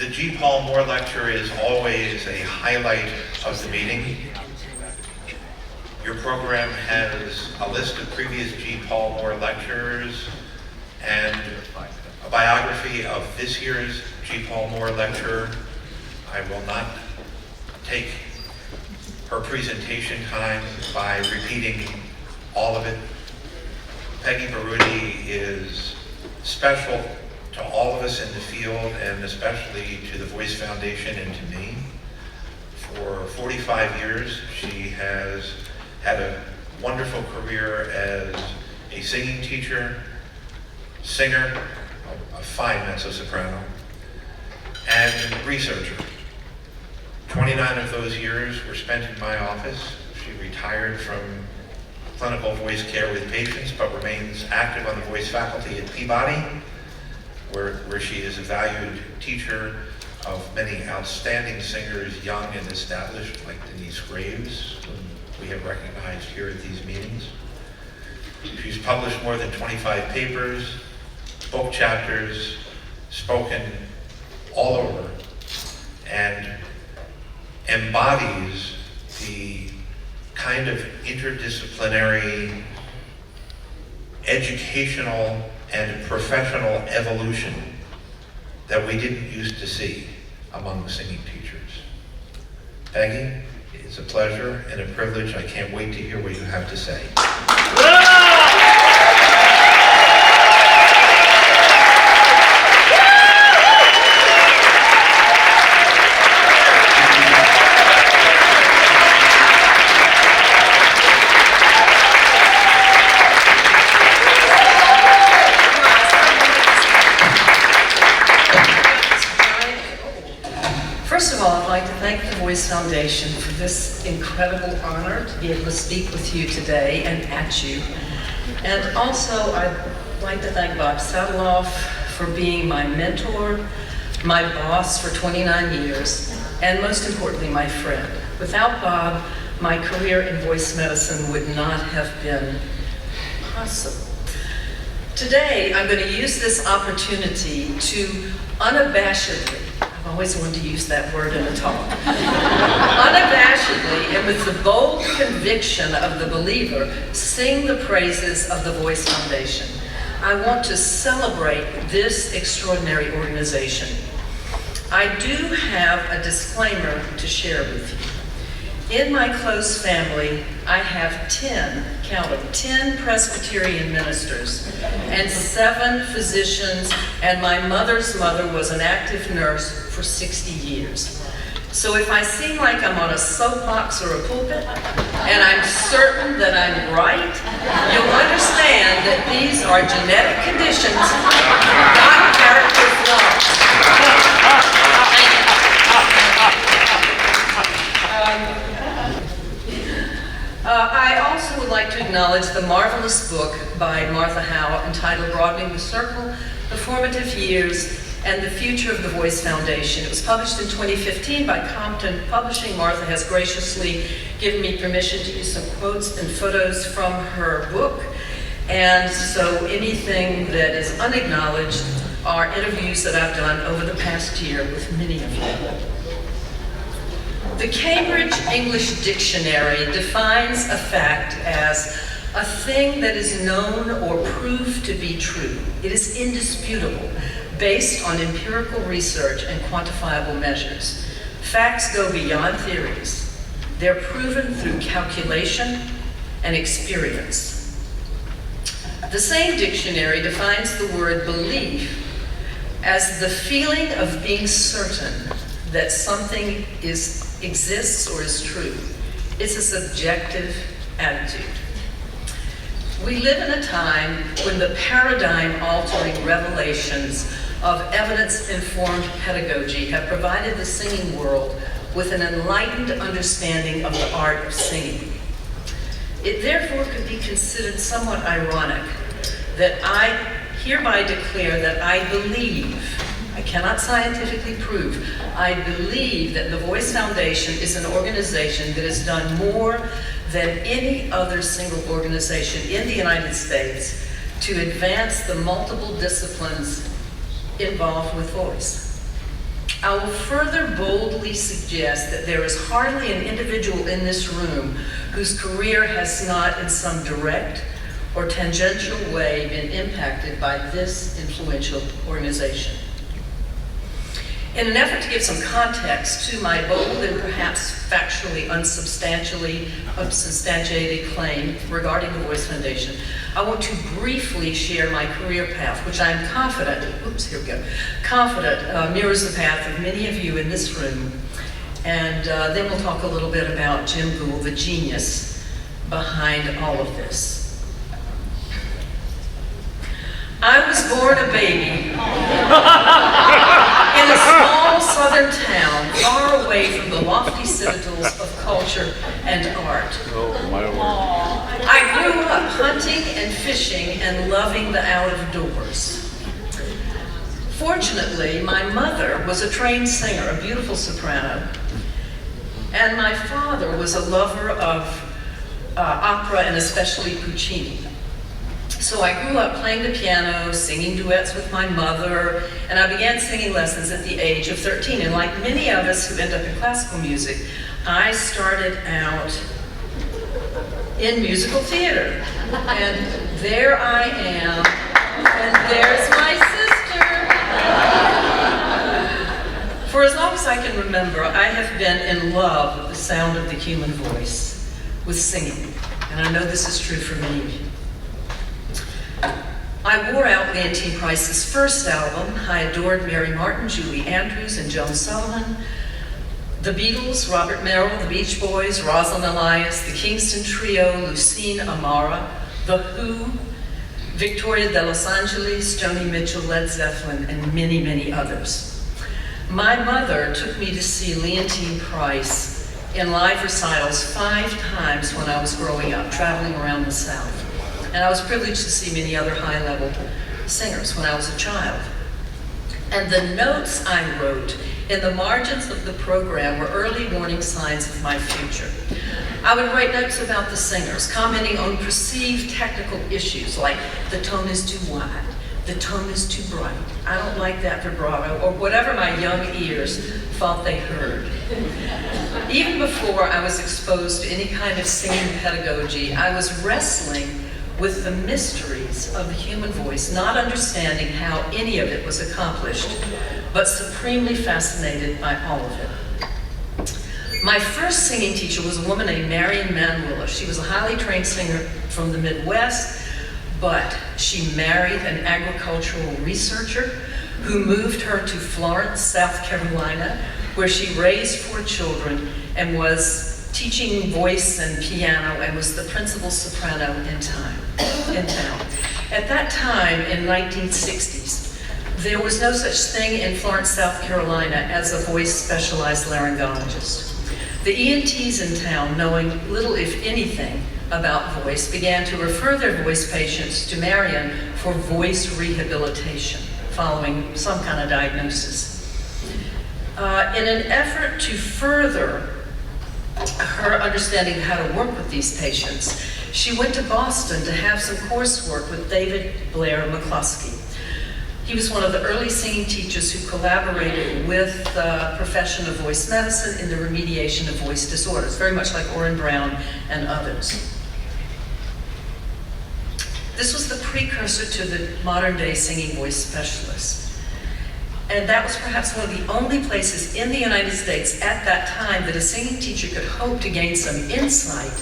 The G. Paul Moore Lecture is always a highlight of the meeting. Your program has a list of previous G. Paul Moore lectures and a biography of this year's G. Paul Moore Lecturer. I will not take her presentation time by repeating all of it. Peggy Baroody is special to all of us in the field, and especially to the Voice Foundation and to me. For 45 years, she has had a wonderful career as a singing teacher, singer, a fine mezzo-soprano, and researcher. 29 of those years were spent in my office. She retired from clinical voice care with patients, but remains active on the voice faculty at Peabody, where she is a valued teacher of many outstanding singers, young and established, like Denise Graves, whom we have recognized here at these meetings. She's published more than 25 papers, book chapters, spoken all over, and embodies the kind of interdisciplinary, educational, and professional evolution that we didn't used to see among the singing teachers. Peggy, it's a pleasure and a privilege. I can't wait to hear what you have to say. First of all, I'd like to thank the Voice Foundation for this incredible honor to be able to speak with you today and at you. And also, I'd like to thank Bob Sataloff for being my mentor, my boss for 29 years, and most importantly, my friend. Without Bob, my career in voice medicine would not have been possible. Today, I'm going to use this opportunity to unabashedly, I've always wanted to use that word in a talk, unabashedly and with the bold conviction of the believer, sing the praises of the Voice Foundation. I want to celebrate this extraordinary organization. I do have a disclaimer to share with you. In my close family, I have 10, count them, 10 Presbyterian ministers and 7 physicians, and my mother's mother was an active nurse for 60 years. So if I seem like I'm on a soapbox or a pulpit, and I'm certain that I'm right, you'll understand that these are genetic conditions, not character flaws. I also would like to acknowledge the marvelous book by Martha Howe entitled Broadening the Circle, The Formative Years and the Future of the Voice Foundation. It was published in 2015 by Compton Publishing. Martha has graciously given me permission to use some quotes and photos from her book. And so anything that is unacknowledged are interviews that I've done over the past year with many of you. The Cambridge English Dictionary defines a fact as a thing that is known or proved to be true. It is indisputable, based on empirical research and quantifiable measures. Facts go beyond theories. They're proven through calculation and experience. The same dictionary defines the word belief as the feeling of being certain that something exists or is true. It's a subjective attitude. We live in a time when the paradigm-altering revelations of evidence-informed pedagogy have provided the singing world with an enlightened understanding of the art of singing. It therefore could be considered somewhat ironic that I hereby declare that I believe, I cannot scientifically prove, I believe that the Voice Foundation is an organization that has done more than any other single organization in the United States to advance the multiple disciplines involved with voice. I will further boldly suggest that there is hardly an individual in this room whose career has not in some direct or tangential way been impacted by this influential organization. In an effort to give some context to my bold and perhaps factually unsubstantiated claim regarding the Voice Foundation, I want to briefly share my career path, which I am confident mirrors the path of many of you in this room. And then we'll talk a little bit about Jim Gould, the genius behind all of this. I was born a baby in a small southern town, far away from the lofty citadels of culture and art. Oh, my word. I grew up hunting and fishing and loving the out of doors. Fortunately, my mother was a trained singer, a beautiful soprano, and my father was a lover of opera and especially Puccini. So I grew up playing the piano, singing duets with my mother, and I began singing lessons at the age of 13. And like many of us who end up in classical music, I started out in musical theater. And there I am, and there's my sister. For as long as I can remember, I have been in love with the sound of the human voice, with singing. And I know this is true for many of you. I wore out Leontyne Price's first album. I adored Mary Martin, Julie Andrews, and Joan Sullivan. The Beatles, Robert Merrill, the Beach Boys, Rosalind Elias, the Kingston Trio, Lucine Amara, The Who, Victoria de Los Angeles, Joni Mitchell, Led Zeppelin, and many, many others. My mother took me to see Leontyne Price in live recitals 5 times when I was growing up, traveling around the South. And I was privileged to see many other high-level singers when I was a child. And the notes I wrote in the margins of the program were early warning signs of my future. I would write notes about the singers, commenting on perceived technical issues like the tone is too wide, the tone is too bright, I don't like that vibrato, or whatever my young ears thought they heard. Even before I was exposed to any kind of singing pedagogy, I was wrestling with the mysteries of the human voice, not understanding how any of it was accomplished, but supremely fascinated by all of it. My first singing teacher was a woman named Marion Manuela. She was a highly trained singer from the Midwest, but she married an agricultural researcher who moved her to Florence, South Carolina, where she raised 4 children and was teaching voice and piano and was the principal soprano in town. At that time, in 1960s, there was no such thing in Florence, South Carolina as a voice specialized laryngologist. The ENTs in town, knowing little if anything about voice, began to refer their voice patients to Marion for voice rehabilitation, following some kind of diagnosis. In an effort to further her understanding of how to work with these patients, she went to Boston to have some coursework with David Blair McCluskey. He was one of the early singing teachers who collaborated with the profession of voice medicine in the remediation of voice disorders, very much like Orrin Brown and others. This was the precursor to the modern day singing voice specialist. And that was perhaps one of the only places in the United States at that time that a singing teacher could hope to gain some insight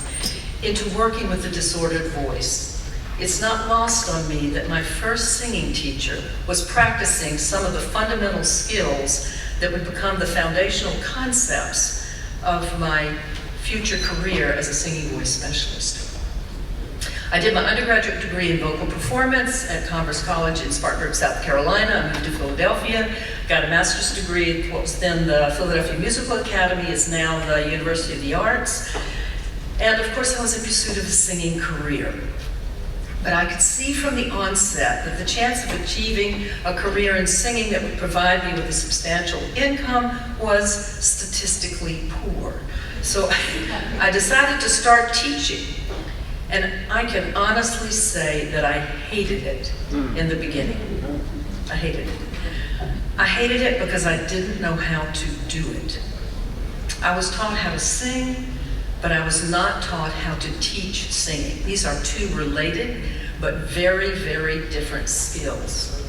into working with the disordered voice. It's not lost on me that my first singing teacher was practicing some of the fundamental skills that would become the foundational concepts of my future career as a singing voice specialist. I did my undergraduate degree in vocal performance at Commerce College in Spartanburg, South Carolina. I moved to Philadelphia, got a master's degree at what was then the Philadelphia Musical Academy, is now the University of the Arts. And of course I was in pursuit of a singing career. But I could see from the onset that the chance of achieving a career in singing that would provide me with a substantial income was statistically poor. So I decided to start teaching. And I can honestly say that I hated it in the beginning. I hated it. I hated it because I didn't know how to do it. I was taught how to sing, but I was not taught how to teach singing. These are two related, but very, very different skills.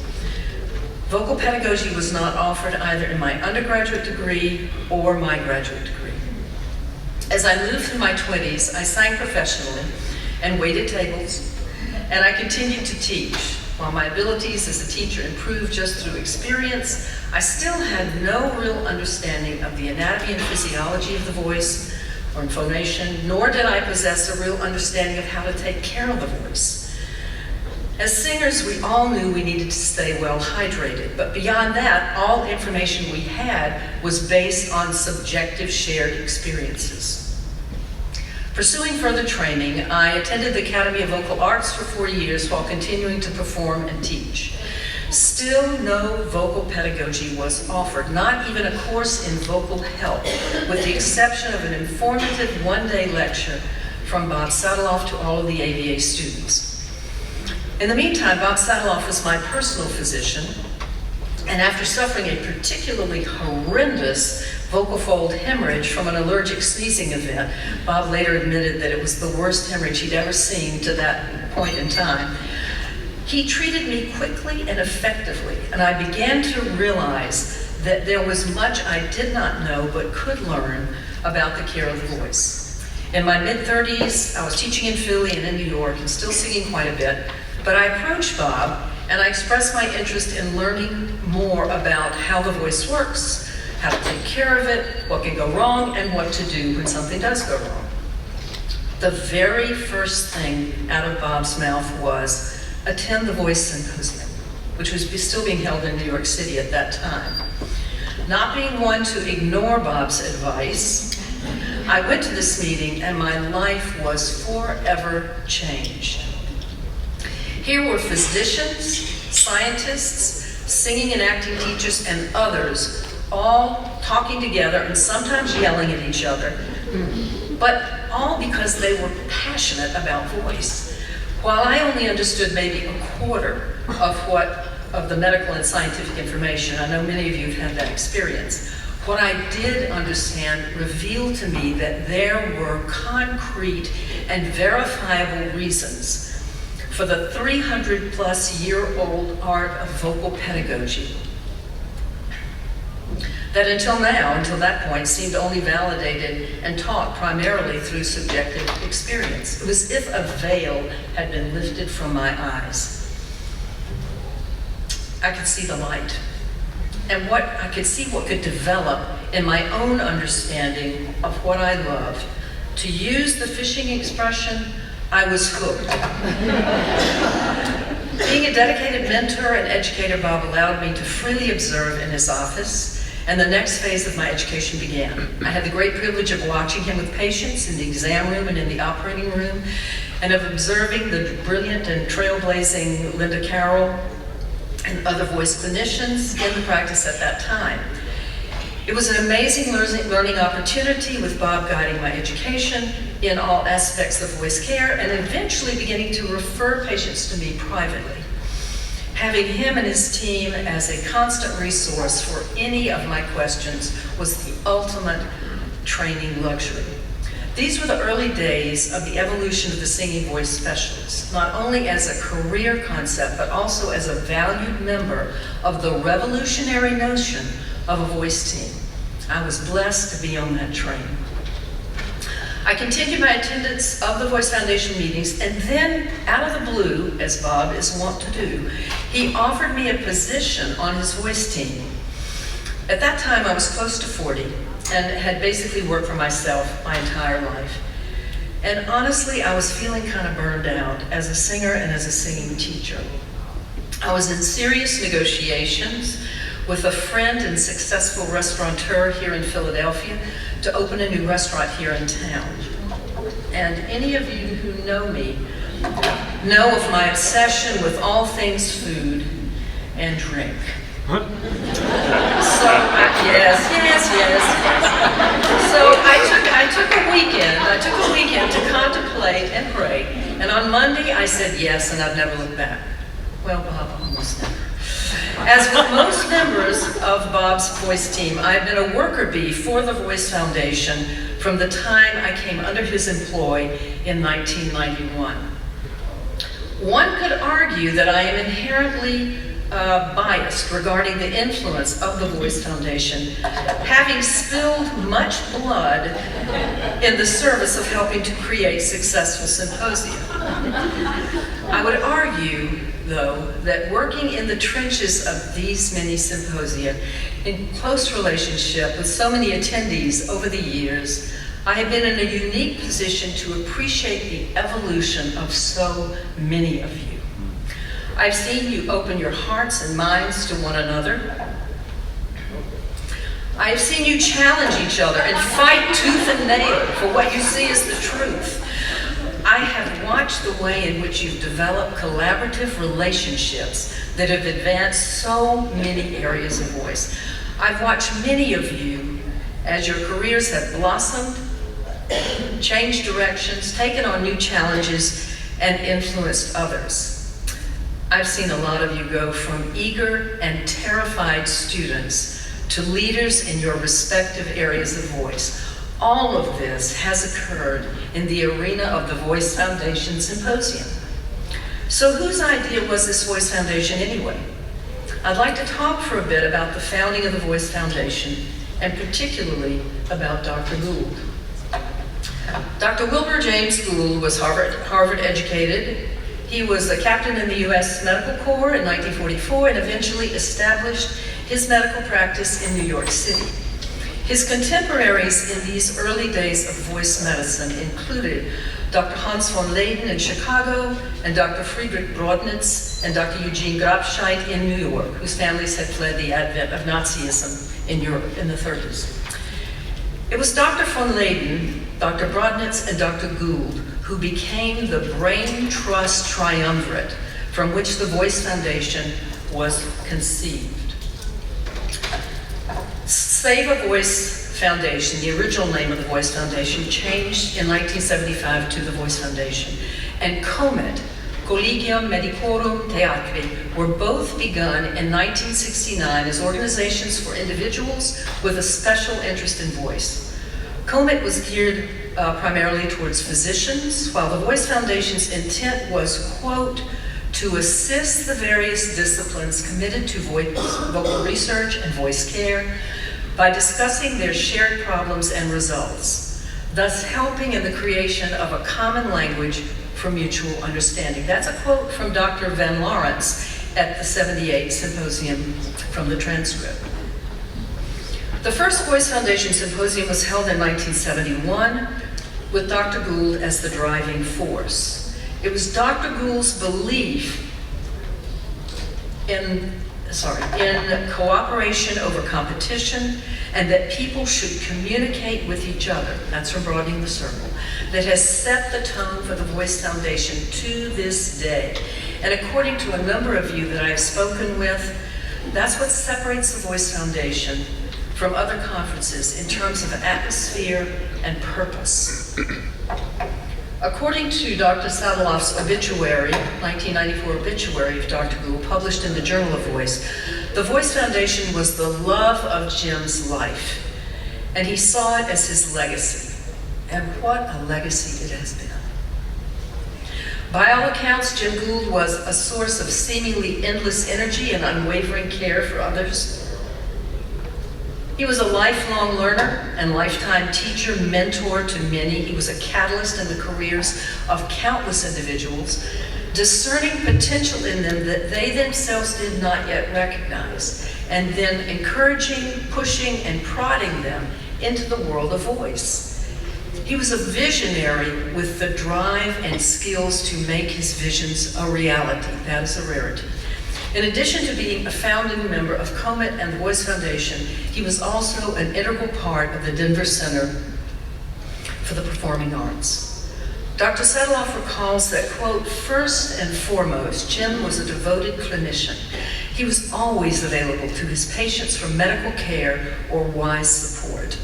Vocal pedagogy was not offered either in my undergraduate degree or my graduate degree. As I moved through my 20s, I sang professionally and waited tables, and I continued to teach. While my abilities as a teacher improved just through experience, I still had no real understanding of the anatomy and physiology of the voice or phonation, nor did I possess a real understanding of how to take care of the voice. As singers, we all knew we needed to stay well hydrated, but beyond that, all information we had was based on subjective shared experiences. Pursuing further training, I attended the Academy of Vocal Arts for 4 years while continuing to perform and teach. Still no vocal pedagogy was offered, not even a course in vocal health, with the exception of an informative one-day lecture from Bob Sataloff to all of the AVA students. In the meantime, Bob Sataloff was my personal physician, and after suffering a particularly horrendous vocal fold hemorrhage from an allergic sneezing event, Bob later admitted that it was the worst hemorrhage he'd ever seen to that point in time. He treated me quickly and effectively, and I began to realize that there was much I did not know but could learn about the care of the voice. In my mid-30s, I was teaching in Philly and in New York and still singing quite a bit, but I approached Bob and I expressed my interest in learning more about how the voice works, how to take care of it, what can go wrong, and what to do when something does go wrong. The very first thing out of Bob's mouth was, attend the Voice Symposium, which was still being held in New York City at that time. Not being one to ignore Bob's advice, I went to this meeting and my life was forever changed. Here were physicians, scientists, singing and acting teachers, and others, all talking together and sometimes yelling at each other, but all because they were passionate about voice. While I only understood maybe a quarter of the medical and scientific information, I know many of you have had that experience, what I did understand revealed to me that there were concrete and verifiable reasons for the 300-plus-year-old art of vocal pedagogy that until that point, seemed only validated and taught primarily through subjective experience. It was as if a veil had been lifted from my eyes. I could see the light, and I could see what could develop in my own understanding of what I loved. To use the fishing expression, I was hooked. Being a dedicated mentor and educator, Bob allowed me to freely observe in his office, and the next phase of my education began. I had the great privilege of watching him with patients in the exam room and in the operating room, and of observing the brilliant and trailblazing Linda Carroll and other voice clinicians in the practice at that time. It was an amazing learning opportunity, with Bob guiding my education in all aspects of voice care and eventually beginning to refer patients to me privately. Having him and his team as a constant resource for any of my questions was the ultimate training luxury. These were the early days of the evolution of the singing voice specialist, not only as a career concept, but also as a valued member of the revolutionary notion of a voice team. I was blessed to be on that train. I continued my attendance of the Voice Foundation meetings, and then, out of the blue, as Bob is wont to do, he offered me a position on his voice team. At that time, I was close to 40 and had basically worked for myself my entire life. And honestly, I was feeling kind of burned out as a singer and as a singing teacher. I was in serious negotiations with a friend and successful restaurateur here in Philadelphia to open a new restaurant here in town. And any of you who know me know of my obsession with all things food and drink. What? So, yes. So I took a weekend to contemplate and pray, and on Monday I said yes, and I've never looked back. Well, Bob, almost never. As with most members of Bob's voice team, I've been a worker bee for the Voice Foundation from the time I came under his employ in 1991. One could argue that I am inherently biased regarding the influence of the Voice Foundation, having spilled much blood in the service of helping to create successful symposia. I would argue, though, that working in the trenches of these many symposia, in close relationship with so many attendees over the years, I have been in a unique position to appreciate the evolution of so many of you. I've seen you open your hearts and minds to one another. I have seen you challenge each other and fight tooth and nail for what you see as the truth. I have watched the way in which you've developed collaborative relationships that have advanced so many areas of voice. I've watched many of you as your careers have blossomed, changed directions, taken on new challenges, and influenced others. I've seen a lot of you go from eager and terrified students to leaders in your respective areas of voice. All of this has occurred in the arena of the Voice Foundation Symposium. So whose idea was this Voice Foundation anyway? I'd like to talk for a bit about the founding of the Voice Foundation, and particularly about Dr. Gould. Dr. Wilbur James Gould was Harvard educated. He was a captain in the U.S. Medical Corps in 1944 and eventually established his medical practice in New York City. His contemporaries in these early days of voice medicine included Dr. Hans von Leyden in Chicago and Dr. Friedrich Brodnitz and Dr. Eugene Grabscheit in New York, whose families had fled the advent of Nazism in Europe in the 30s. It was Dr. von Leyden, Dr. Brodnitz, and Dr. Gould who became the brain trust triumvirate from which the Voice Foundation was conceived. Save a Voice Foundation, the original name of the Voice Foundation, changed in 1975 to the Voice Foundation, and COMET, Collegium Medicorum Theatri, were both begun in 1969 as organizations for individuals with a special interest in voice. COMET was geared primarily towards physicians, while the Voice Foundation's intent was, quote, to assist the various disciplines committed to vocal research and voice care by discussing their shared problems and results, thus helping in the creation of a common language for mutual understanding. That's a quote from Dr. Van Lawrence at the 78 Symposium from the transcript. The first Voice Foundation Symposium was held in 1971 with Dr. Gould as the driving force. It was Dr. Gould's belief in cooperation over competition and that people should communicate with each other, that's from broadening the circle, that has set the tone for the Voice Foundation to this day. And according to a number of you that I've spoken with, that's what separates the Voice Foundation from other conferences in terms of atmosphere and purpose. According to Dr. Sataloff's obituary, 1994 obituary of Dr. Gould, published in the Journal of Voice, the Voice Foundation was the love of Jim's life, and he saw it as his legacy. And what a legacy it has been. By all accounts, Jim Gould was a source of seemingly endless energy and unwavering care for others. He was a lifelong learner and lifetime teacher, mentor to many. He was a catalyst in the careers of countless individuals, discerning potential in them that they themselves did not yet recognize, and then encouraging, pushing, and prodding them into the world of voice. He was a visionary with the drive and skills to make his visions a reality. That is a rarity. In addition to being a founding member of COMET and the Voice Foundation, he was also an integral part of the Denver Center for the Performing Arts. Dr. Sataloff recalls that, quote, first and foremost, Jim was a devoted clinician. He was always available to his patients for medical care or wise support.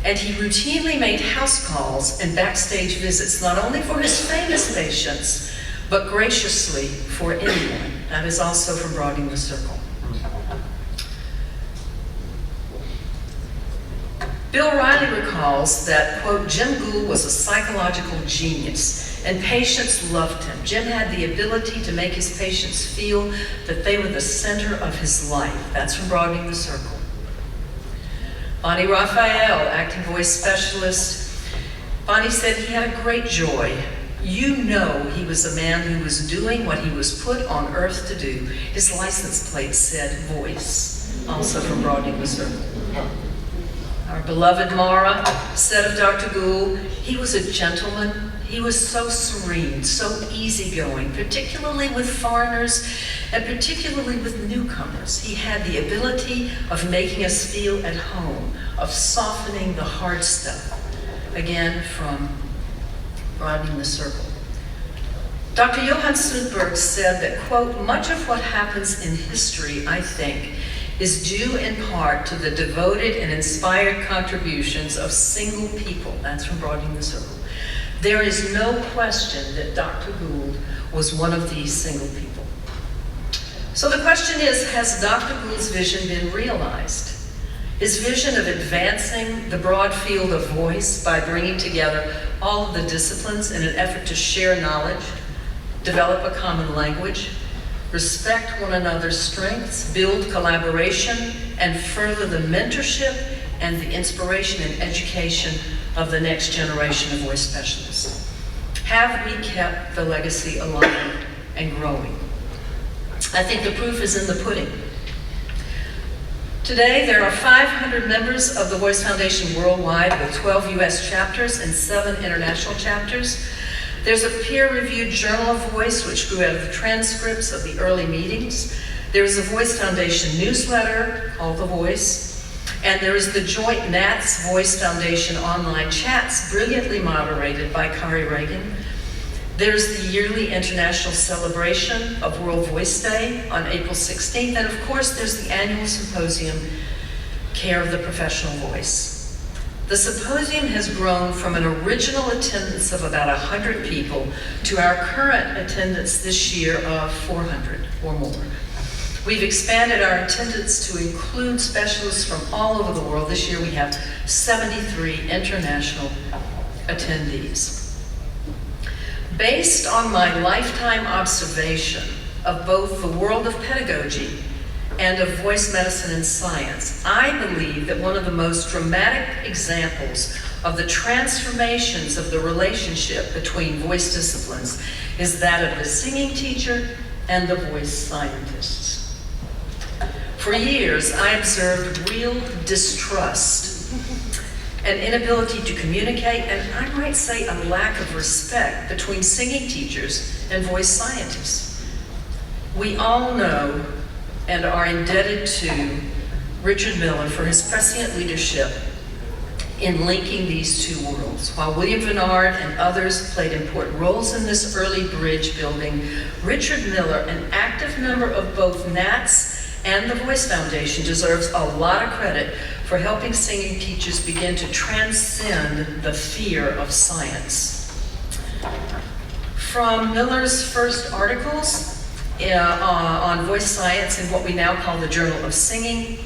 And he routinely made house calls and backstage visits, not only for his famous patients, but graciously for anyone. That is also from broadening the circle. Bill Riley recalls that, quote, Jim Gould was a psychological genius and patients loved him. Jim had the ability to make his patients feel that they were the center of his life. That's from Broadening the Circle. Bonnie Raphael, acting voice specialist. Bonnie said he had a great joy. You know he was a man who was doing what he was put on earth to do. His license plate said voice, also from Broadening the Circle. Our beloved Mara said of Dr. Gould, he was a gentleman. He was so serene, so easygoing, particularly with foreigners and particularly with newcomers. He had the ability of making us feel at home, of softening the hard stuff. Again, from Broadening the Circle. Dr. Johann Sundberg said that, quote, much of what happens in history, I think, is due in part to the devoted and inspired contributions of single people. That's from Broadening the Circle. There is no question that Dr. Gould was one of these single people. So the question is, has Dr. Gould's vision been realized? His vision of advancing the broad field of voice by bringing together all of the disciplines in an effort to share knowledge, develop a common language, respect one another's strengths, build collaboration, and further the mentorship and the inspiration and education of the next generation of voice specialists. Have we kept the legacy alive and growing? I think the proof is in the pudding. Today, there are 500 members of the Voice Foundation worldwide with 12 US chapters and 7 international chapters. There's a peer-reviewed Journal of Voice, which grew out of the transcripts of the early meetings. There's a Voice Foundation newsletter called The Voice. And there is the joint Nats Voice Foundation online chats, brilliantly moderated by Kari Reagan. There's the yearly international celebration of World Voice Day on April 16th. And of course, there's the annual symposium, Care of the Professional Voice. The symposium has grown from an original attendance of about 100 people to our current attendance this year of 400 or more. We've expanded our attendance to include specialists from all over the world. This year we have 73 international attendees. Based on my lifetime observation of both the world of pedagogy and of voice medicine and science, I believe that one of the most dramatic examples of the transformations of the relationship between voice disciplines is that of the singing teacher and the voice scientists. For years, I observed real distrust, an inability to communicate, and I might say a lack of respect between singing teachers and voice scientists. We all know and are indebted to Richard Miller for his prescient leadership in linking these two worlds. While William Vennard and others played important roles in this early bridge building, Richard Miller, an active member of both NATS and the Voice Foundation, deserves a lot of credit for helping singing teachers begin to transcend the fear of science. From Miller's first articles on voice science in what we now call the Journal of Singing,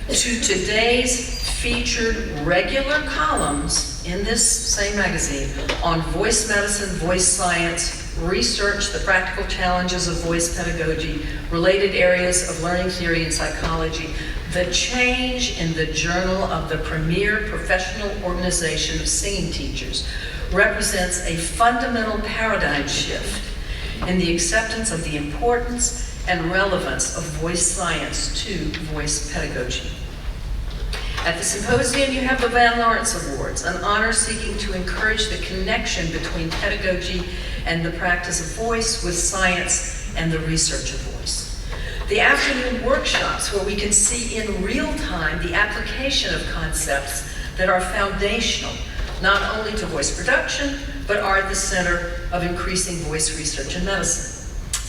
to today's featured regular columns in this same magazine on voice medicine, voice science, research, the practical challenges of voice pedagogy, related areas of learning theory and psychology, the change in the journal of the premier professional organization of singing teachers represents a fundamental paradigm shift in the acceptance of the importance and relevance of voice science to voice pedagogy. At the symposium, you have the Van Lawrence Awards, an honor seeking to encourage the connection between pedagogy and the practice of voice with science and the research of voice. The afternoon workshops, where we can see in real time the application of concepts that are foundational, not only to voice production, but are at the center of increasing voice research in medicine.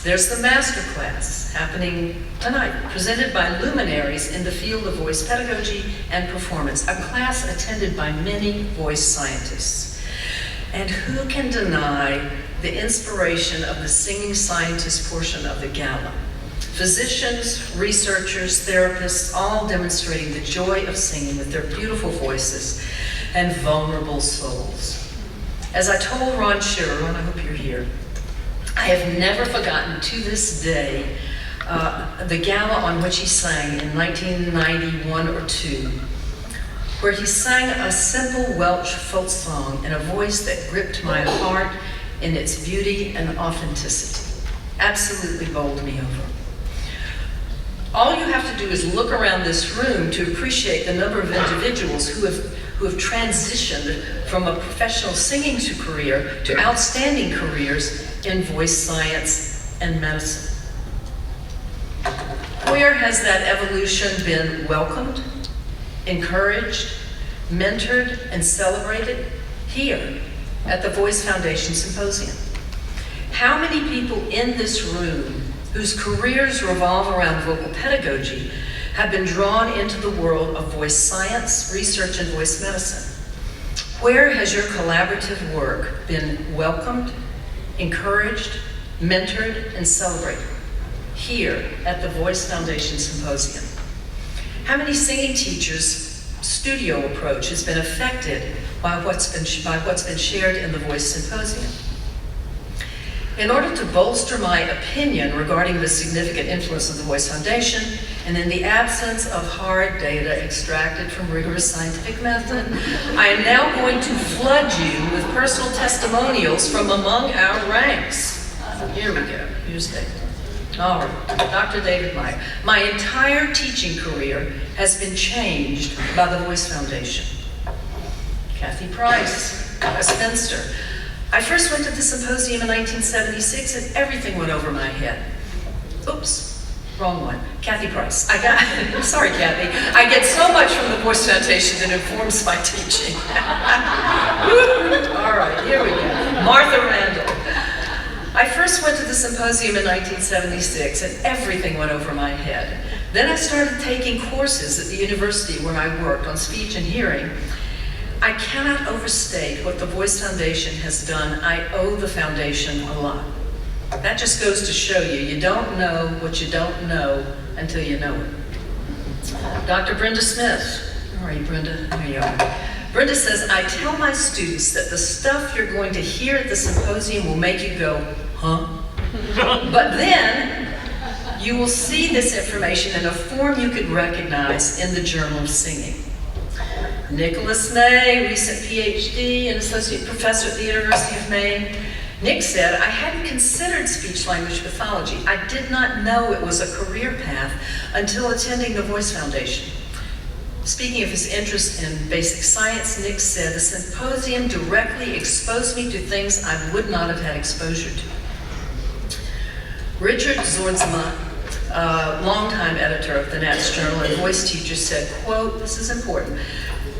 There's the masterclass happening tonight, presented by luminaries in the field of voice pedagogy and performance, a class attended by many voice scientists. And who can deny the inspiration of the singing scientist portion of the gala? Physicians, researchers, therapists, all demonstrating the joy of singing with their beautiful voices and vulnerable souls. As I told Ron Shearer, and I hope you're here, I have never forgotten to this day the gala on which he sang in 1991 or 2, where he sang a simple Welsh folk song in a voice that gripped my heart in its beauty and authenticity. Absolutely bowled me over. All you have to do is look around this room to appreciate the number of individuals who have transitioned from a professional singing career to outstanding careers in voice science and medicine. Where has that evolution been welcomed, encouraged, mentored, and celebrated? Here at the Voice Foundation Symposium. How many people in this room whose careers revolve around vocal pedagogy have been drawn into the world of voice science, research, and voice medicine? Where has your collaborative work been welcomed, encouraged, mentored, and celebrated? Here at the Voice Foundation Symposium. How many singing teachers' studio approach has been affected by what's been shared in the Voice Symposium? In order to bolster my opinion regarding the significant influence of the Voice Foundation, and in the absence of hard data extracted from rigorous scientific method, I am now going to flood you with personal testimonials from among our ranks. Here we go. Here's David. All right, Dr. David Meyer. My entire teaching career has been changed by the Voice Foundation. Kathy Price, a spinster. I first went to the symposium in 1976 and everything went over my head. Oops, wrong one. Kathy Price. I'm sorry, Kathy. I get so much from the Voice Foundation that informs my teaching. All right, here we go. Martha Randall. I first went to the symposium in 1976 and everything went over my head. Then I started taking courses at the university where I worked on speech and hearing. I cannot overstate what the Voice Foundation has done. I owe the foundation a lot. That just goes to show you, you don't know what you don't know until you know it. Dr. Brenda Smith. Where are you, Brenda? There you are. Brenda says, I tell my students that the stuff you're going to hear at the symposium will make you go, huh? But then you will see this information in a form you could recognize in the Journal of Singing. Nicholas May, recent PhD and associate professor at the University of Maine. Nick said, I hadn't considered speech-language pathology. I did not know it was a career path until attending the Voice Foundation. Speaking of his interest in basic science, Nick said, the symposium directly exposed me to things I would not have had exposure to. Richard Zordsma, longtime editor of the Nats Journal and voice teacher, said, quote, this is important,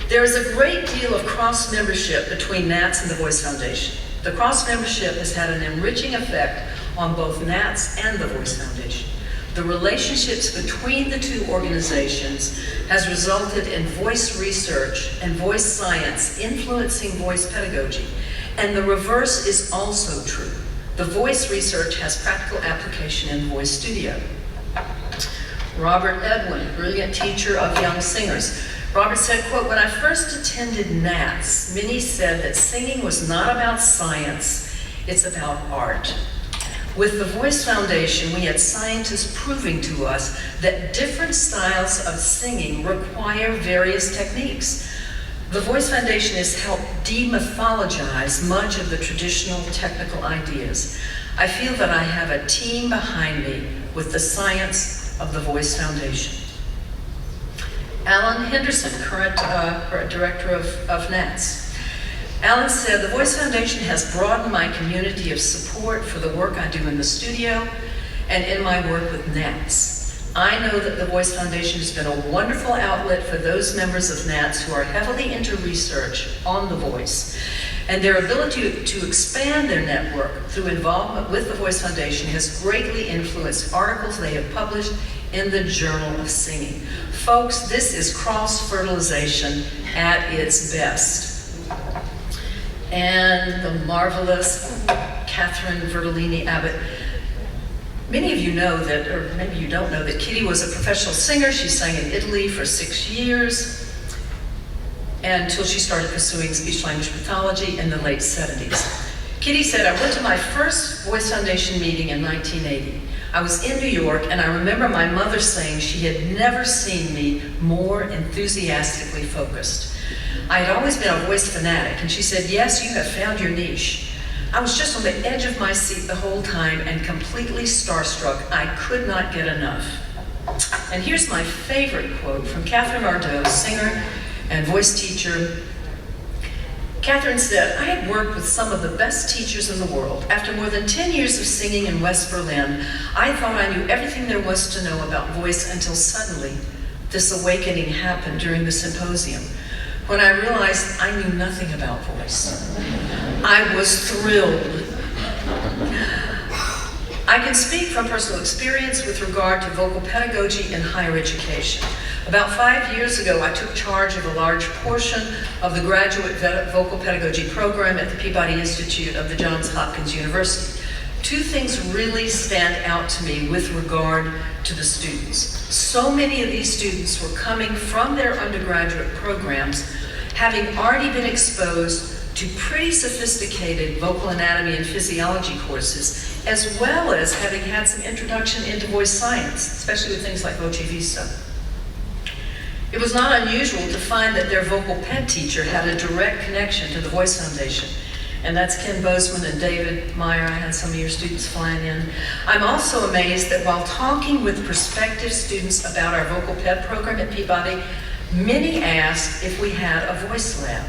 there is a great deal of cross-membership between Nats and the Voice Foundation. The cross-membership has had an enriching effect on both Nats and the Voice Foundation. The relationships between the two organizations has resulted in voice research and voice science influencing voice pedagogy. And the reverse is also true. The voice research has practical application in voice studio. Robert Edwin, brilliant teacher of young singers. Robert said, quote, when I first attended Nats, many said that singing was not about science, it's about art. With the Voice Foundation, we had scientists proving to us that different styles of singing require various techniques. The Voice Foundation has helped demythologize much of the traditional technical ideas. I feel that I have a team behind me with the science of the Voice Foundation. Alan Henderson, current director of NATS. Alan said, the Voice Foundation has broadened my community of support for the work I do in the studio and in my work with NATS. I know that the Voice Foundation has been a wonderful outlet for those members of NATS who are heavily into research on the voice, and their ability to expand their network through involvement with the Voice Foundation has greatly influenced articles they have published in the Journal of Singing. Folks, this is cross-fertilization at its best. And the marvelous Catherine Vertellini Abbott. Many of you know that, or maybe you don't know, that Kitty was a professional singer. She sang in Italy for 6 years until she started pursuing speech-language pathology in the late 70s. Kitty said, I went to my first Voice Foundation meeting in 1980. I was in New York, and I remember my mother saying she had never seen me more enthusiastically focused. I had always been a voice fanatic, and she said, yes, you have found your niche. I was just on the edge of my seat the whole time and completely starstruck. I could not get enough. And here's my favorite quote from Catherine Ardot, singer and voice teacher. Catherine said, I had worked with some of the best teachers in the world. After more than 10 years of singing in West Berlin, I thought I knew everything there was to know about voice until suddenly this awakening happened during the symposium, when I realized I knew nothing about voice. I was thrilled. I can speak from personal experience with regard to vocal pedagogy in higher education. About 5 years ago, I took charge of a large portion of the graduate vocal pedagogy program at the Peabody Institute of the Johns Hopkins University. Two things really stand out to me with regard to the students. So many of these students were coming from their undergraduate programs, having already been exposed to pretty sophisticated vocal anatomy and physiology courses, as well as having had some introduction into voice science, especially with things like Voce Vista. It was not unusual to find that their vocal ped teacher had a direct connection to the Voice Foundation. And that's Ken Bozeman and David Meyer. I had some of your students flying in. I'm also amazed that while talking with prospective students about our vocal ped program at Peabody, many asked if we had a voice lab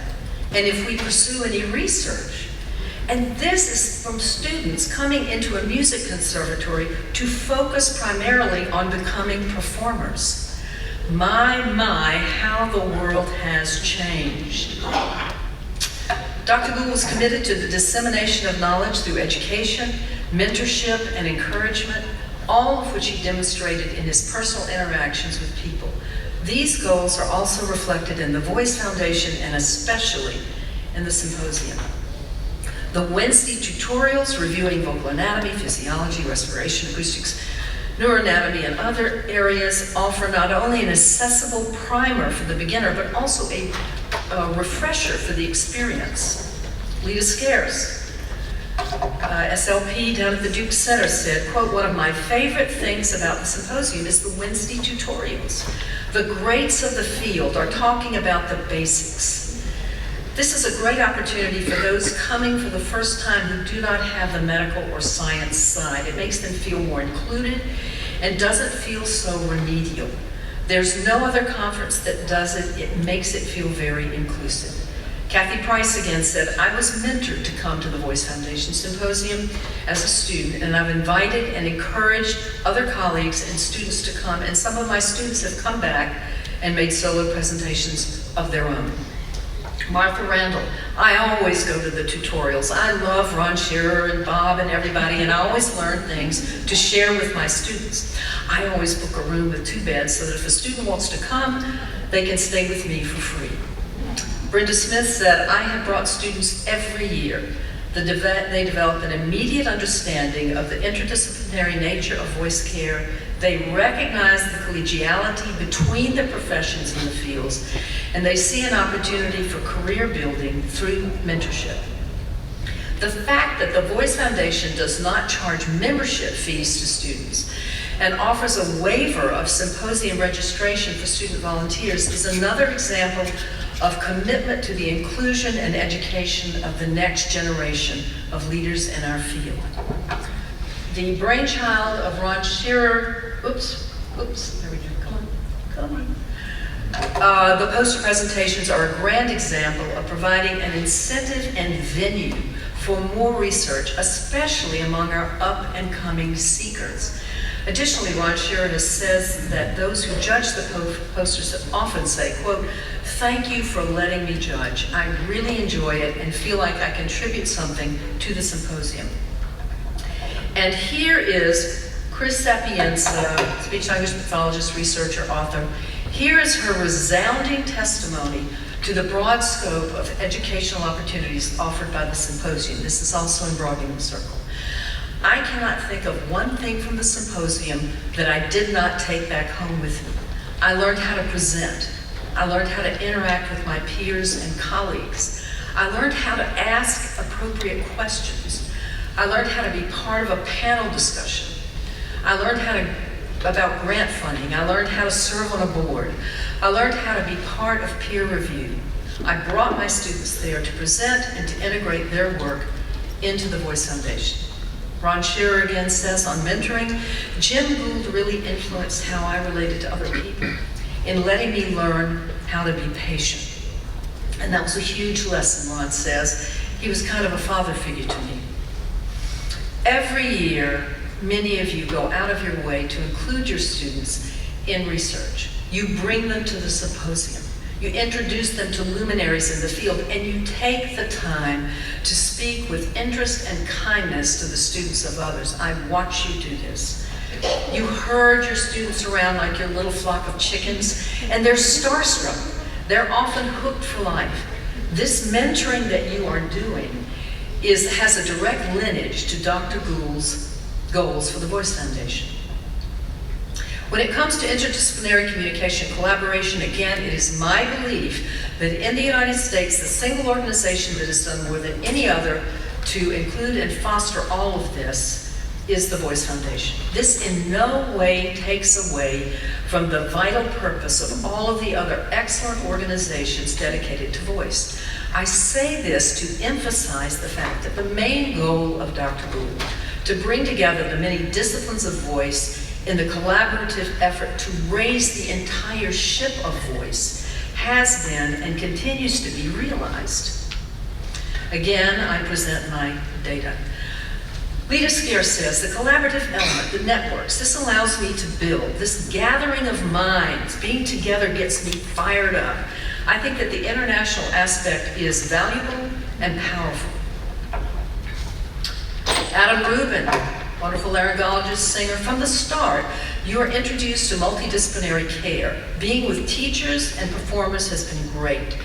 and if we pursue any research. And this is from students coming into a music conservatory to focus primarily on becoming performers. My, how the world has changed. Dr. Gould was committed to the dissemination of knowledge through education, mentorship, and encouragement, all of which he demonstrated in his personal interactions with people. These goals are also reflected in the Voice Foundation and especially in the symposium. The Wednesday tutorials reviewing vocal anatomy, physiology, respiration, acoustics, neuroanatomy, and other areas offer not only an accessible primer for the beginner, but also a refresher for the experience. Lita Scares, SLP down at the Duke Center, said, quote, one of my favorite things about the symposium is the Wednesday tutorials. The greats of the field are talking about the basics. This is a great opportunity for those coming for the first time who do not have the medical or science side. It makes them feel more included and doesn't feel so remedial. There's no other conference that does it. It makes it feel very inclusive. Kathy Price again said, I was mentored to come to the Voice Foundation Symposium as a student, and I've invited and encouraged other colleagues and students to come, and some of my students have come back and made solo presentations of their own. Martha Randall, I always go to the tutorials. I love Ron Shearer and Bob and everybody, and I always learn things to share with my students. I always book a room with 2 beds so that if a student wants to come, they can stay with me for free. Brenda Smith said, I have brought students every year. They develop an immediate understanding of the interdisciplinary nature of voice care. They recognize the collegiality between the professions and the fields, and they see an opportunity for career building through mentorship. The fact that the Voice Foundation does not charge membership fees to students and offers a waiver of symposium registration for student volunteers is another example of commitment to the inclusion and education of the next generation of leaders in our field. The brainchild of Ron Shearer, there we go, come on. The poster presentations are a grand example of providing an incentive and venue for more research, especially among our up-and-coming seekers. Additionally, Ron Shearer says that those who judge the posters often say, quote, thank you for letting me judge. I really enjoy it and feel like I contribute something to the symposium. And here is Chris Sapienza, speech-language pathologist, researcher, author. Here is her resounding testimony to the broad scope of educational opportunities offered by the symposium. This is also in Broadening the Circle. I cannot think of one thing from the symposium that I did not take back home with me. I learned how to present. I learned how to interact with my peers and colleagues. I learned how to ask appropriate questions. I learned how to be part of a panel discussion. I learned about grant funding. I learned how to serve on a board. I learned how to be part of peer review. I brought my students there to present and to integrate their work into the Voice Foundation. Ron Shearer again says on mentoring, Jim Gould really influenced how I related to other people in letting me learn how to be patient. And that was a huge lesson, Ron says. He was kind of a father figure to me. Every year, many of you go out of your way to include your students in research. You bring them to the symposium. You introduce them to luminaries in the field, and you take the time to speak with interest and kindness to the students of others. I watch you do this. You herd your students around like your little flock of chickens, and they're starstruck. They're often hooked for life. This mentoring that you are doing has a direct lineage to Dr. Gould's goals for the Voice Foundation. When it comes to interdisciplinary communication collaboration, again, it is my belief that in the United States, the single organization that has done more than any other to include and foster all of this is the Voice Foundation. This in no way takes away from the vital purpose of all of the other excellent organizations dedicated to voice. I say this to emphasize the fact that the main goal of Dr. Gould, to bring together the many disciplines of voice in the collaborative effort to raise the entire ship of voice, has been and continues to be realized. Again, I present my data. Lita Skeer says, the collaborative element, the networks, this allows me to build. This gathering of minds, being together gets me fired up. I think that the international aspect is valuable and powerful. Adam Rubin, wonderful laryngologist, singer. From the start, you are introduced to multidisciplinary care. Being with teachers and performers has been great.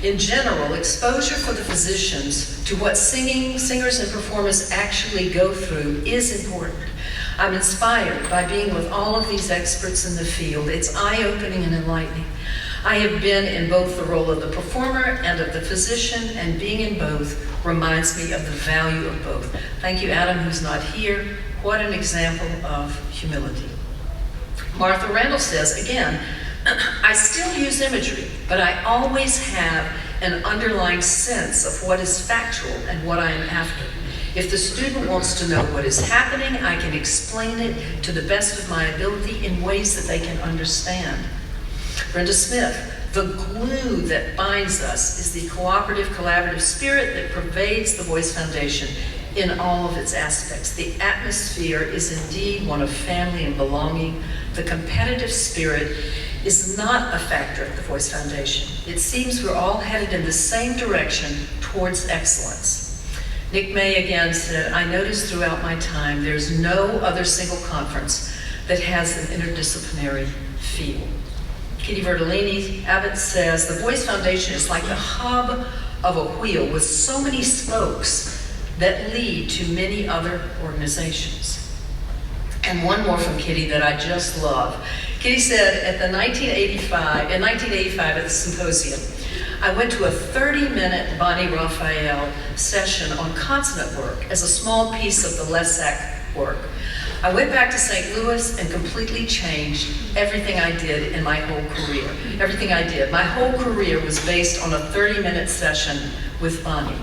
In general, exposure for the physicians to what singers and performers actually go through is important. I'm inspired by being with all of these experts in the field. It's eye-opening and enlightening. I have been in both the role of the performer and of the physician, and being in both reminds me of the value of both. Thank you, Adam, who's not here. What an example of humility. Martha Randall says, again, I still use imagery, but I always have an underlying sense of what is factual and what I am after. If the student wants to know what is happening, I can explain it to the best of my ability in ways that they can understand. Brenda Smith, the glue that binds us is the cooperative, collaborative spirit that pervades the Voice Foundation in all of its aspects. The atmosphere is indeed one of family and belonging. The competitive spirit is not a factor at the Voice Foundation. It seems we're all headed in the same direction towards excellence. Nick May again said, I noticed throughout my time there's no other single conference that has an interdisciplinary feel. Kitty Vertolini Abbott says, the Voice Foundation is like the hub of a wheel with so many spokes that lead to many other organizations. And one more from Kitty that I just love. Kitty said, in 1985 at the symposium, I went to a 30-minute Bonnie Raphael session on consonant work as a small piece of the LESAC work. I went back to St. Louis and completely changed everything I did in my whole career. Everything I did. My whole career was based on a 30-minute session with Bonnie.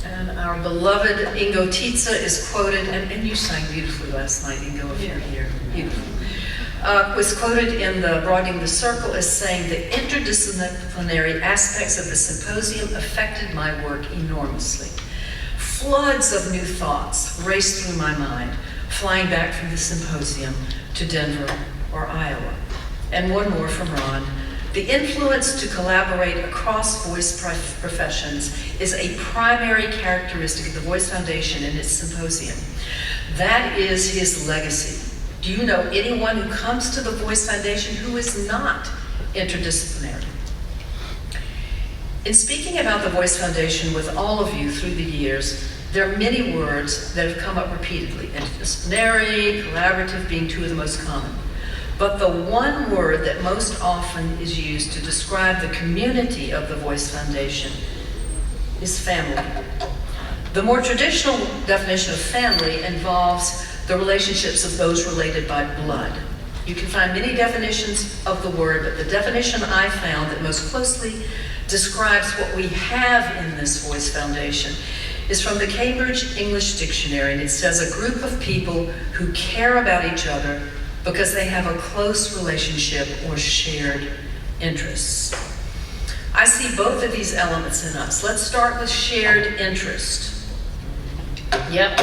And our beloved Ingo Tietze is quoted, and you sang beautifully last night, Ingo, if you're here. Beautiful. Was quoted in the Broadening the Circle as saying, the interdisciplinary aspects of the symposium affected my work enormously. Floods of new thoughts raced through my mind, flying back from the symposium to Denver or Iowa. And one more from Ron. The influence to collaborate across voice professions is a primary characteristic of the Voice Foundation and its symposium. That is his legacy. Do you know anyone who comes to the Voice Foundation who is not interdisciplinary? In speaking about the Voice Foundation with all of you through the years, There are many words that have come up repeatedly, interdisciplinary, collaborative being two of the most common. But the one word that most often is used to describe the community of the Voice Foundation is family. The more traditional definition of family involves the relationships of those related by blood. You can find many definitions of the word, but the definition I found that most closely describes what we have in this Voice Foundation is from the Cambridge English Dictionary, and it says a group of people who care about each other because they have a close relationship or shared interests. I see both of these elements in us. Let's start with shared interest. Yep.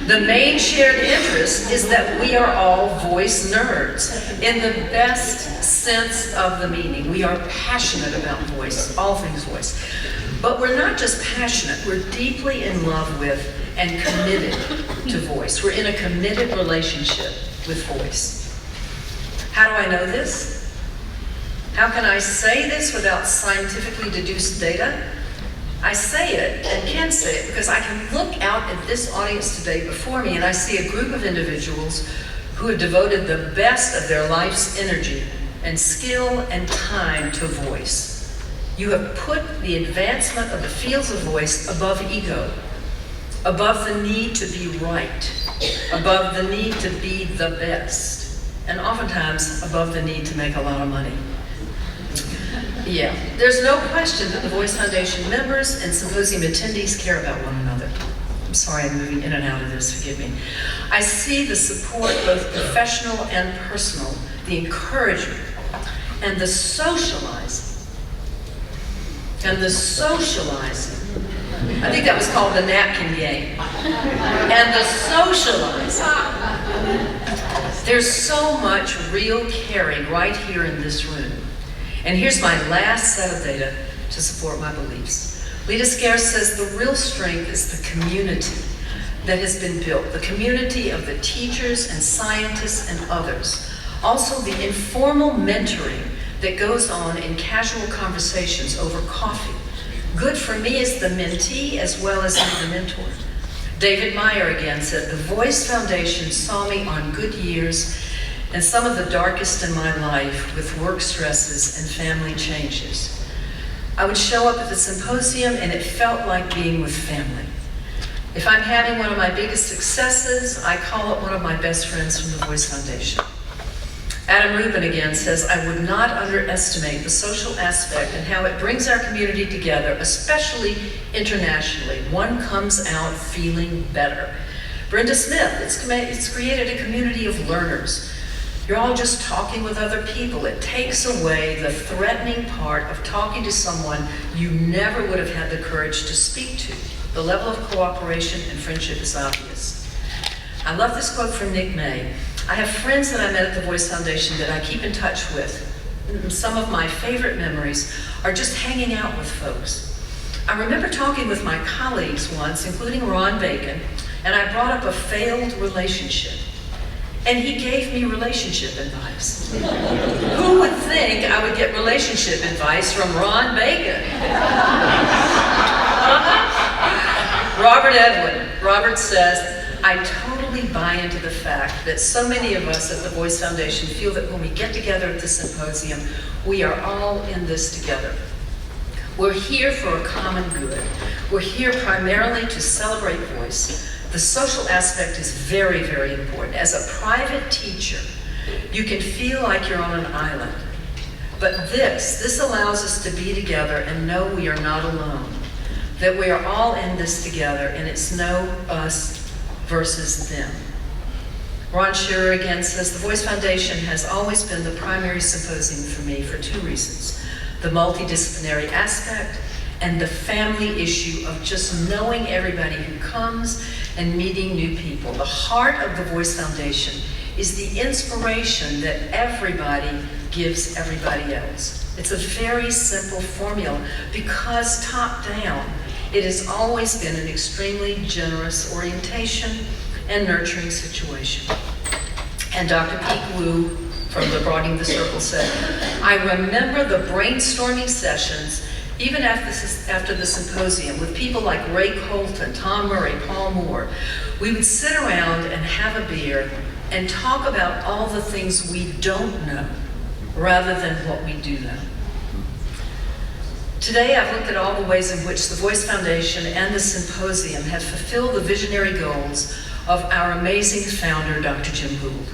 The main shared interest is that we are all voice nerds in the best sense of the meaning. We are passionate about voice, all things voice. But we're not just passionate, we're deeply in love with and committed to voice. We're in a committed relationship with voice. How do I know this? How can I say this without scientifically deduced data? I say it and can say it because I can look out at this audience today before me and I see a group of individuals who have devoted the best of their life's energy and skill and time to voice. You have put the advancement of the fields of voice above ego, above the need to be right, above the need to be the best, and oftentimes above the need to make a lot of money. Yeah, there's no question that the Voice Foundation members and symposium attendees care about one another. I'm sorry I'm moving in and out of this, forgive me. I see the support, both professional and personal, the encouragement, and the socializing. And the socializing. I think that was called the napkin game. And the socializing. There's so much real caring right here in this room. And here's my last set of data to support my beliefs. Lita Scarce says the real strength is the community that has been built, the community of the teachers and scientists and others. Also the informal mentoring that goes on in casual conversations over coffee. Good for me as the mentee as well as the mentor. David Meyer again said, the Voice Foundation saw me on good years and some of the darkest in my life with work stresses and family changes. I would show up at the symposium and it felt like being with family. If I'm having one of my biggest successes, I call it one of my best friends from the Voice Foundation. Adam Rubin again says, I would not underestimate the social aspect and how it brings our community together, especially internationally. One comes out feeling better. Brenda Smith, it's created a community of learners. You're all just talking with other people. It takes away the threatening part of talking to someone you never would have had the courage to speak to. The level of cooperation and friendship is obvious. I love this quote from Nick May. I have friends that I met at the Voice Foundation that I keep in touch with. Some of my favorite memories are just hanging out with folks. I remember talking with my colleagues once, including Ron Bacon, and I brought up a failed relationship. And he gave me relationship advice. Who would think I would get relationship advice from Ron Bacon? Robert Edwin. Robert says, I totally buy into the fact that so many of us at the Voice Foundation feel that when we get together at the symposium, we are all in this together. We're here for a common good. We're here primarily to celebrate voice. The social aspect is very, very important. As a private teacher, you can feel like you're on an island. But this allows us to be together and know we are not alone. That we are all in this together and it's no us versus them. Ron Shearer again says, the Voice Foundation has always been the primary symposium for me for two reasons. The multidisciplinary aspect and the family issue of just knowing everybody who comes and meeting new people. The heart of the Voice Foundation is the inspiration that everybody gives everybody else. It's a very simple formula because top down, it has always been an extremely generous orientation and nurturing situation. And Dr. Peek Woo from the Broadening the Circle said, I remember the brainstorming sessions even after the symposium, with people like Ray Colton, Tom Murray, Paul Moore, we would sit around and have a beer and talk about all the things we don't know, rather than what we do know. Today, I've looked at all the ways in which the Voice Foundation and the symposium have fulfilled the visionary goals of our amazing founder, Dr. Jim Gould.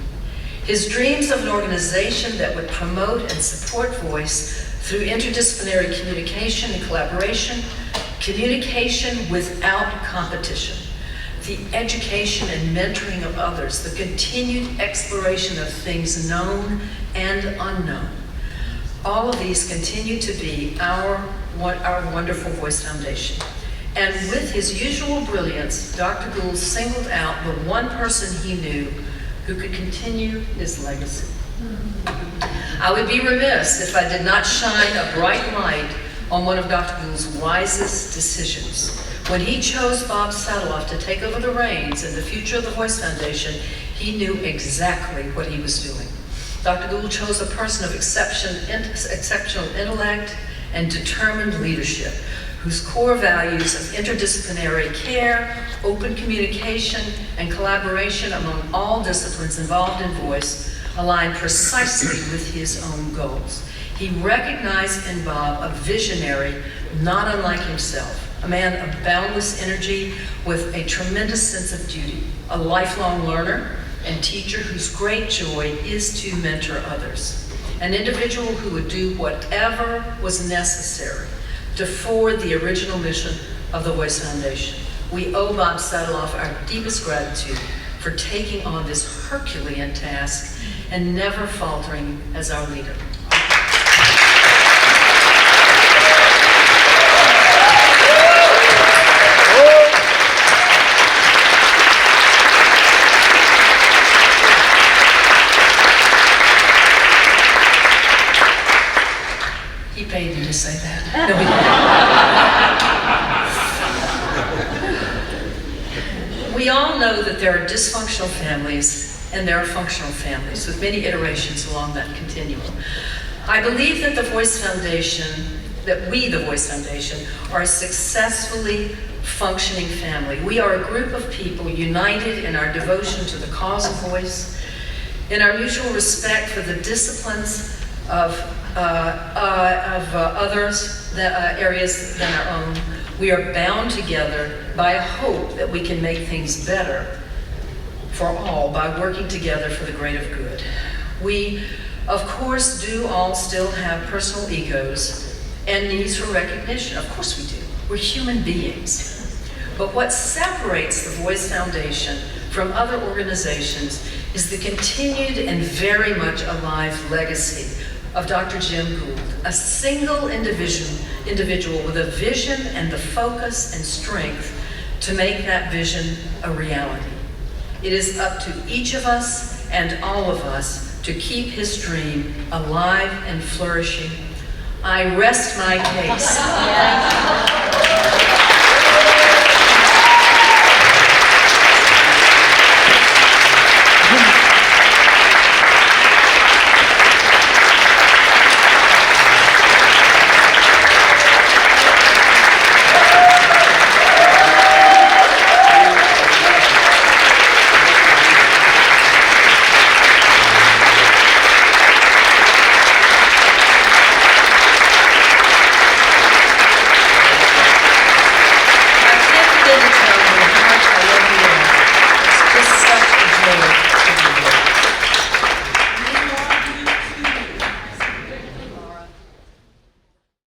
His dreams of an organization that would promote and support voice through interdisciplinary communication and collaboration, communication without competition, the education and mentoring of others, the continued exploration of things known and unknown. All of these continue to be our wonderful Voice Foundation. And with his usual brilliance, Dr. Gould singled out the one person he knew who could continue his legacy. I would be remiss if I did not shine a bright light on one of Dr. Gould's wisest decisions. When he chose Bob Sataloff to take over the reins in the future of the Voice Foundation, he knew exactly what he was doing. Dr. Gould chose a person of exceptional intellect and determined leadership, whose core values of interdisciplinary care, open communication, and collaboration among all disciplines involved in voice align precisely with his own goals. He recognized in Bob a visionary not unlike himself, a man of boundless energy with a tremendous sense of duty, a lifelong learner and teacher whose great joy is to mentor others, an individual who would do whatever was necessary to forward the original mission of the Voice Foundation. We owe Bob Sataloff our deepest gratitude for taking on this Herculean task and never faltering as our leader. He paid me to say that. No, we all know that there are dysfunctional families and there are functional families with many iterations along that continuum. I believe that the Voice Foundation, we, the Voice Foundation, are a successfully functioning family. We are a group of people united in our devotion to the cause of voice, in our mutual respect for the disciplines of others, areas than our own. We are bound together by a hope that we can make things better for all by working together for the greater good. We, of course, do all still have personal egos and needs for recognition. Of course we do. We're human beings. But what separates the Voice Foundation from other organizations is the continued and very much alive legacy of Dr. Jim Gould, a single individual with a vision and the focus and strength to make that vision a reality. It is up to each of us and all of us to keep his dream alive and flourishing. I rest my case.